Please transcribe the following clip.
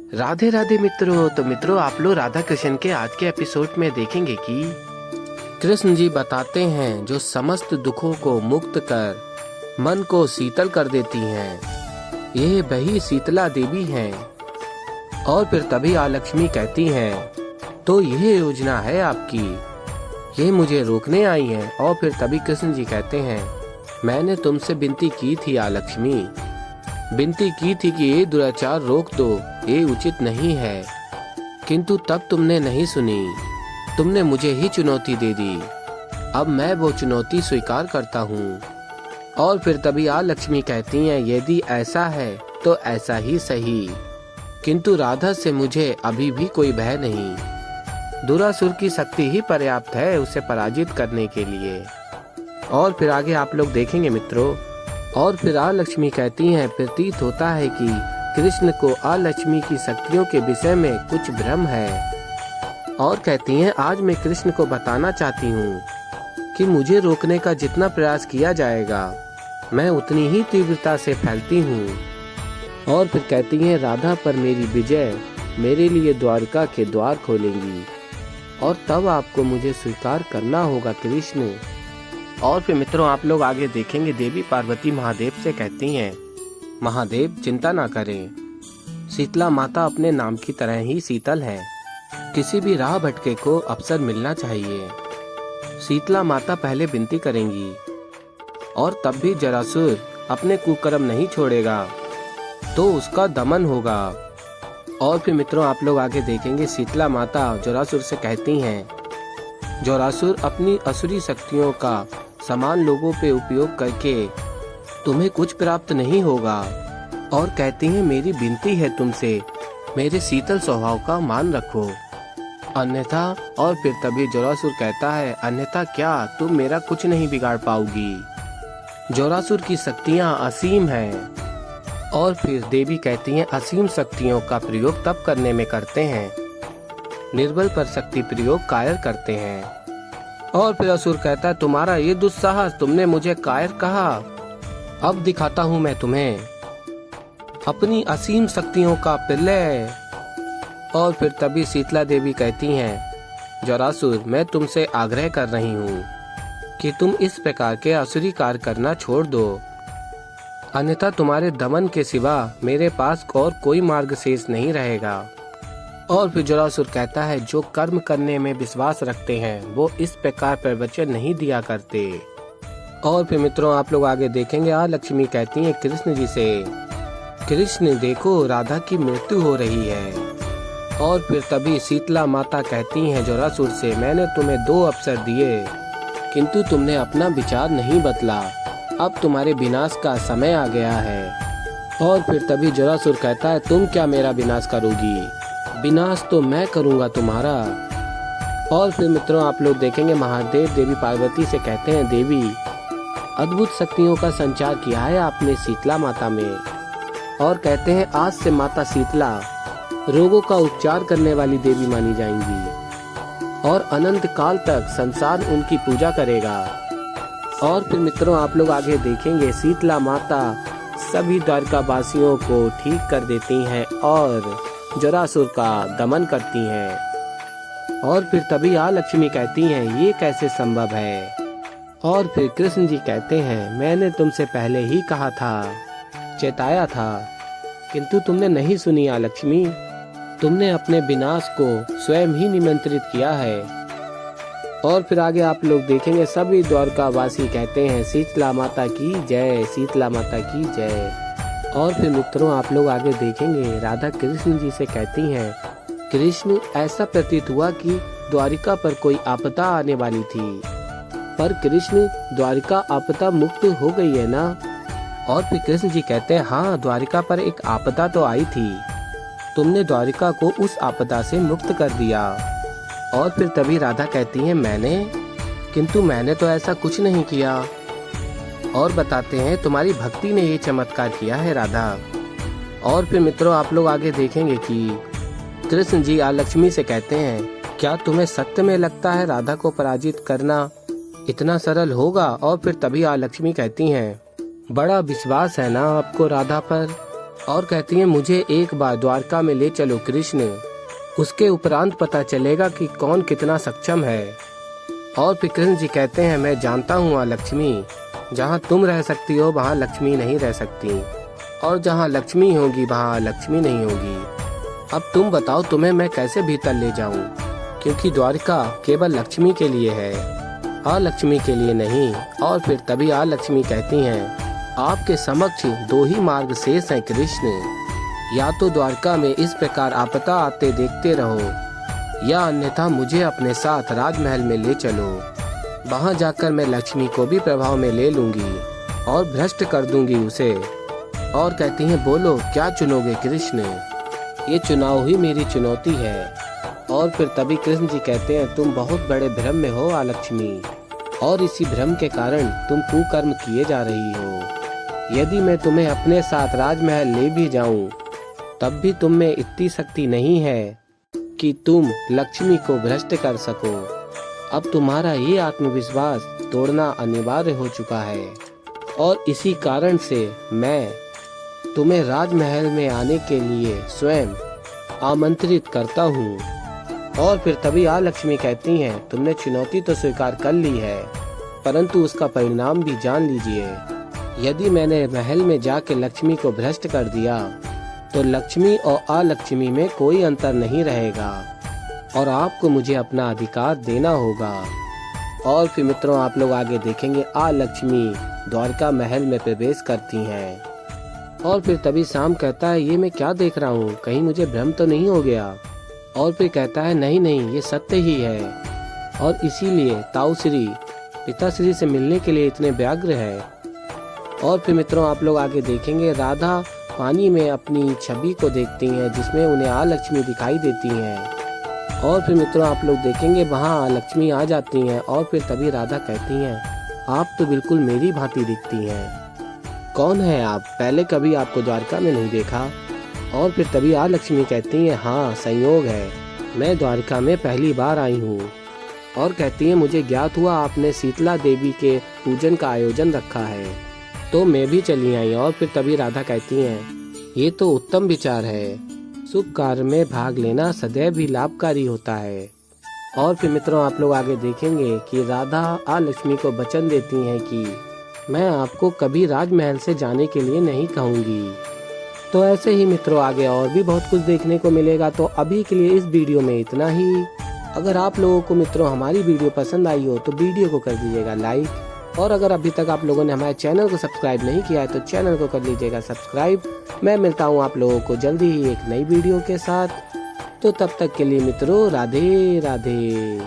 राधे राधे मित्रों। तो मित्रों, आप लोग राधा कृष्ण के आज के एपिसोड में देखेंगे कि कृष्ण जी बताते हैं जो समस्त दुखों को मुक्त कर मन को शीतल कर देती हैं, ये वही शीतला देवी हैं। और फिर तभी लक्ष्मी कहती हैं, तो यह योजना है आपकी, ये मुझे रोकने आई हैं। और फिर तभी कृष्ण जी कहते हैं, मैंने तुमसे विनती की थी लक्ष्मी, विनती की थी कि ये दुराचार रोक दो, ये उचित नहीं है, किंतु तब तुमने नहीं सुनी, तुमने मुझे ही चुनौती दे दी। अब मैं वो चुनौती स्वीकार करता हूँ। और फिर तभी लक्ष्मी कहती हैं, यदि ऐसा है तो ऐसा ही सही, किंतु राधा से मुझे अभी भी कोई भय नहीं। दुरासुर की शक्ति ही पर्याप्त है उसे पराजित करने के लिए। और फिर आगे आप लोग देखेंगे मित्रों। और फिर लक्ष्मी कहती हैं, प्रतीत होता है कि कृष्ण को लक्ष्मी की शक्तियों के विषय में कुछ भ्रम है। और कहती हैं, आज मैं कृष्ण को बताना चाहती हूँ कि मुझे रोकने का जितना प्रयास किया जाएगा, मैं उतनी ही तीव्रता से फैलती हूँ। और फिर कहती हैं, राधा पर मेरी विजय मेरे लिए द्वारका के द्वार खोलेंगी, और तब आपको मुझे स्वीकार करना होगा कृष्ण। और फिर मित्रों, आप लोग आगे देखेंगे, देवी पार्वती महादेव से कहती हैं, महादेव चिंता ना करें, शीतला माता अपने नाम की तरह ही शीतल है, किसी भी राह भटके को अवसर मिलना चाहिए। शीतला माता पहले विनती करेंगी, और तब भी जरासुर अपने कुकर्म नहीं छोड़ेगा, तो उसका दमन होगा। और फिर मित्रों, आप लोग आगे देखेंगे, शीतला माता जरासुर से कहती हैं, जरासुर अपनी असुरी शक्तियों का समान लोगों पे उपयोग करके तुम्हें कुछ प्राप्त नहीं होगा। और कहती हैं, मेरी विनती है तुमसे, मेरे शीतल स्वभाव का मान रखो, अन्यथा। और फिर तभी जरासुर कहता है, अन्यथा क्या, तुम मेरा कुछ नहीं बिगाड़ पाओगी। जरासुर की शक्तियां असीम हैं। और फिर देवी कहती हैं, असीम शक्तियों का प्रयोग तब करने में करते हैं, निर्बल पर शक्ति प्रयोग कायर करते हैं। और फिर असुर कहता है, तुम्हारा ये दुस्साहस, तुमने मुझे कायर कहा, अब दिखाता हूँ मैं तुम्हें अपनी असीम शक्तियों का प्रलय। और फिर तभी शीतला देवी कहती हैं, जरासुर मैं तुमसे आग्रह कर रही हूँ कि तुम इस प्रकार के असुरी कार्य करना छोड़ दो, अन्यथा तुम्हारे दमन के सिवा मेरे पास और कोई मार्ग शेष नहीं रहेगा। और फिर जरासुर कहता है, जो कर्म करने में विश्वास रखते हैं वो इस प्रकार प्रवचन नहीं दिया करते। और फिर मित्रों, आप लोग आगे देखेंगे, लक्ष्मी कहती हैं कृष्ण जी से, कृष्ण देखो राधा की मृत्यु हो रही है। और फिर तभी शीतला माता कहती हैं जरासुर से, मैंने तुम्हें 2 अवसर दिए, किंतु तुमने अपना विचार नहीं बदला, अब तुम्हारे विनाश का समय आ गया है। और फिर तभी जरासुर कहता है, तुम क्या मेरा विनाश करोगी, विनाश तो मैं करूंगा तुम्हारा। और फिर मित्रों, आप लोग देखेंगे, महादेव देवी पार्वती से कहते हैं, देवी अद्भुत शक्तियों का संचार किया है आपने शीतला माता में। और कहते हैं, आज से माता शीतला रोगों का उपचार करने वाली देवी मानी जाएंगी, और अनंत काल तक संसार उनकी पूजा करेगा। और फिर मित्रों, आप लोग आगे देखेंगे, शीतला माता सभी द्वारका वासियों को ठीक कर देती हैं और जरासुर का दमन करती हैं। और फिर तभी लक्ष्मी कहती हैं, ये कैसे संभव है। और फिर कृष्ण जी कहते हैं, मैंने तुमसे पहले ही कहा था, चेताया था, किंतु तुमने नहीं सुनी लक्ष्मी, तुमने अपने विनाश को स्वयं ही निमंत्रित किया है। और फिर आगे आप लोग देखेंगे, सभी द्वारका वासी कहते हैं, शीतला माता की जय, शीतला माता की जय। और फिर मित्रों, आप लोग आगे देखेंगे, राधा कृष्ण जी से कहती हैं, कृष्ण ऐसा प्रतीत हुआ कि द्वारिका पर कोई आपदा आने वाली थी, पर कृष्ण द्वारिका आपदा मुक्त हो गई है ना। और फिर कृष्ण जी कहते हैं, हाँ द्वारिका पर एक आपदा तो आई थी, तुमने द्वारिका को उस आपदा से मुक्त कर दिया। और फिर तभी राधा कहती हैं, किंतु मैंने तो ऐसा कुछ नहीं किया। और बताते हैं, तुम्हारी भक्ति ने ये चमत्कार किया है राधा। और फिर मित्रों, आप लोग आगे देखेंगे कि कृष्ण जी लक्ष्मी से कहते हैं, क्या तुम्हें सत्य में लगता है राधा को पराजित करना इतना सरल होगा। और फिर तभी लक्ष्मी कहती हैं, बड़ा विश्वास है ना आपको राधा पर। और कहती हैं मुझे एक बार द्वारका में ले चलो कृष्ण, उसके उपरांत पता चलेगा कि कौन कितना सक्षम है। और फिर कृष्ण जी कहते हैं मैं जानता हूँ वहाँ लक्ष्मी, जहाँ तुम रह सकती हो वहाँ लक्ष्मी नहीं रह सकती, और जहाँ लक्ष्मी होगी वहाँ लक्ष्मी नहीं होगी। अब तुम बताओ तुम्हें मैं कैसे भीतर ले जाऊं, क्योंकि द्वारका केवल लक्ष्मी के लिए है, अलक्ष्मी के लिए नहीं। और फिर तभी अलक्ष्मी कहती हैं आपके समक्ष दो ही मार्ग शेष हैं कृष्ण, या तो द्वारका में इस प्रकार आपदा आते देखते रहो, या अन्यथा मुझे अपने साथ राजमहल में ले चलो। वहाँ जाकर मैं लक्ष्मी को भी प्रभाव में ले लूंगी और भ्रष्ट कर दूंगी उसे। और कहती हैं बोलो क्या चुनोगे कृष्ण, ये चुनाव ही मेरी चुनौती है। और फिर तभी कृष्ण जी कहते हैं तुम बहुत बड़े भ्रम में हो अलक्ष्मी, और इसी भ्रम के कारण तुम कुकर्म किए जा रही हो। यदि मैं तुम्हें अपने साथ राजमहल ले भी जाऊं, तब भी तुम में इतनी शक्ति नहीं है कि तुम लक्ष्मी को भ्रष्ट कर सको। अब तुम्हारा ये आत्मविश्वास तोड़ना अनिवार्य हो चुका है, और इसी कारण से मैं तुम्हें राजमहल में आने के लिए स्वयं आमंत्रित करता हूँ। और फिर तभी लक्ष्मी कहती हैं तुमने चुनौती तो स्वीकार कर ली है, परंतु उसका परिणाम भी जान लीजिए। यदि मैंने महल में जाके लक्ष्मी को भ्रष्ट कर दिया तो लक्ष्मी और अलक्ष्मी में कोई अंतर नहीं रहेगा, और आपको मुझे अपना अधिकार देना होगा। और फिर मित्रों आप लोग आगे देखेंगे अलक्ष्मी द्वारका महल में प्रवेश करती हैं। और फिर तभी शाम कहता है ये मैं क्या देख रहा हूँ, कहीं मुझे भ्रम तो नहीं हो गया। और फिर कहता है नहीं नहीं ये सत्य ही है, और इसीलिए ताऊ श्री पिताश्री से मिलने के लिए इतने व्यग्र है। और फिर मित्रों आप लोग आगे देखेंगे राधा पानी में अपनी छवि को देखती हैं, जिसमें उन्हें अलक्ष्मी दिखाई देती हैं। और फिर मित्रों आप लोग देखेंगे वहाँ अलक्ष्मी आ जाती हैं, और फिर तभी राधा कहती हैं आप तो बिल्कुल मेरी भांति दिखती हैं, कौन है आप, पहले कभी आपको द्वारका में नहीं देखा। और फिर तभी अलक्ष्मी कहती हैं हाँ संयोग है, मैं द्वारका में पहली बार आई हूँ। और कहती हैं मुझे ज्ञात हुआ आपने शीतला देवी के पूजन का आयोजन रखा है, तो मैं भी चली आई। और फिर तभी राधा कहती हैं ये तो उत्तम विचार है, शुभ कार्य में भाग लेना सदैव ही लाभकारी होता है। और फिर मित्रों आप लोग आगे देखेंगे कि राधा अलक्ष्मी को वचन देती हैं कि मैं आपको कभी राजमहल से जाने के लिए नहीं कहूँगी। तो ऐसे ही मित्रों आगे और भी बहुत कुछ देखने को मिलेगा। तो अभी के लिए इस वीडियो में इतना ही। अगर आप लोगों को मित्रों हमारी वीडियो पसंद आई हो तो वीडियो को कर दीजिएगा लाइक, और अगर अभी तक आप लोगों ने हमारे चैनल को सब्सक्राइब नहीं किया है तो चैनल को कर लीजिएगा सब्सक्राइब। मैं मिलता हूँ आप लोगों को जल्दी ही एक नई वीडियो के साथ। तो तब तक के लिए मित्रों राधे राधे।